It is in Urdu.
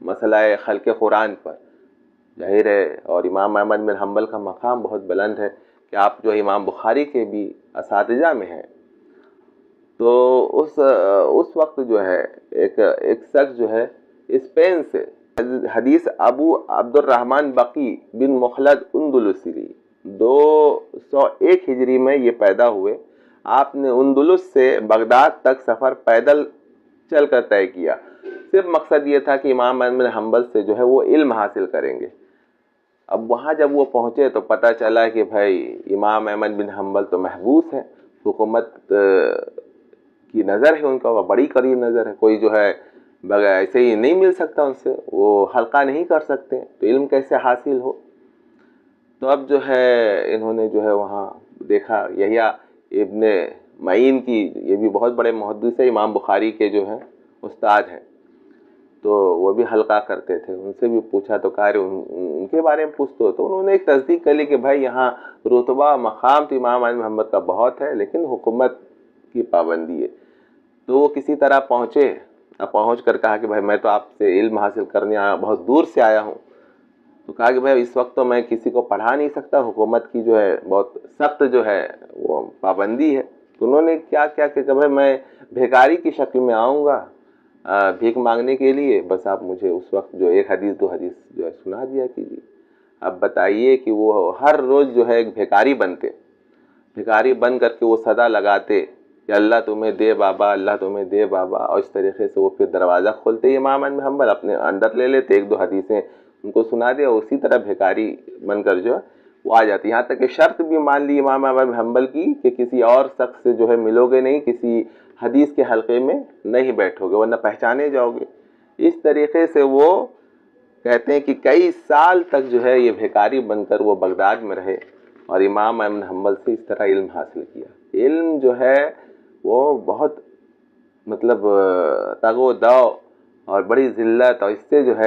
مسئلہ خلق قرآن پر، ظاہر ہے، اور امام احمد بن حنبل کا مقام بہت بلند ہے کہ آپ جو امام بخاری کے بھی اساتذہ میں ہیں۔ تو اس وقت جو ہے ایک شخص جو ہے اسپین سے، حدیث ابو عبد الرحمن بقی بن مخلد اندلسی 201 ہجری میں یہ پیدا ہوئے۔ آپ نے اندلس سے بغداد تک سفر پیدل چل کر طے کیا، صرف مقصد یہ تھا کہ امام احمد بن حنبل سے جو ہے وہ علم حاصل کریں گے۔ اب وہاں جب وہ پہنچے تو پتہ چلا کہ بھائی امام احمد بن حنبل تو محبوس ہیں، حکومت کی نظر ہے ان کا، وہ بڑی قریب نظر ہے، کوئی جو ہے بغیر ایسے ہی نہیں مل سکتا ان سے، وہ حلقہ نہیں کر سکتے، تو علم کیسے حاصل ہو؟ تو اب جو ہے انہوں نے جو ہے وہاں دیکھا یحییٰ ابن معین کی، یہ بھی بہت بڑے محدث ہیں، امام بخاری کے جو ہیں استاد ہیں، تو وہ بھی حلقہ کرتے تھے، ان سے بھی پوچھا تو کہا ان کے بارے میں پوچھتے تو انہوں نے ایک تصدیق کر لی کہ بھائی یہاں رتبہ مقام تو امام احمد بن حنبل کا بہت ہے، لیکن حکومت کی پابندی ہے۔ تو وہ کسی طرح پہنچے، پہنچ کر کہا کہ بھائی میں تو آپ سے علم حاصل کرنے آیا، بہت دور سے آیا ہوں۔ تو کہا کہ بھائی اس وقت تو میں کسی کو پڑھا نہیں سکتا، حکومت کی جو ہے بہت سخت جو ہے وہ پابندی ہے۔ تو انہوں نے کیا کیا کہ بھائی میں بھیکاری کی شکل میں آؤں گا بھیک مانگنے کے لیے، بس آپ مجھے اس وقت جو ایک حدیث دو حدیث جو ہے سنا دیا کیجیے۔ اب بتائیے کہ وہ ہر روز جو ہے ایک بھیکاری بنتے، بھیکاری بن کر کے وہ صدا لگاتے کہ اللہ تمہیں دے بابا، اللہ تمہیں دے بابا، اور اس طریقے سے وہ پھر دروازہ کھولتے، امام احمد بن حنبل اپنے اندر لے لیتے، ایک دو حدیثیں ان کو سنا دیا، اسی طرح بھیکاری بن کر جو ہے وہ آ جاتی۔ یہاں تک کہ شرط بھی مان لی امام احمد بن حنبل کی کہ کسی اور شخص سے جو ہے ملو گے نہیں، کسی حدیث کے حلقے میں نہیں بیٹھو گے ورنہ پہچانے جاؤ گے۔ اس طریقے سے وہ کہتے ہیں کہ کئی سال تک جو ہے یہ بھیکاری بن کر وہ بغداد میں رہے اور امام احمد بن حنبل سے اس طرح علم حاصل کیا۔ علم جو ہے وہ بہت مطلب تگ و دو اور بڑی ذلت، اور اس سے جو ہے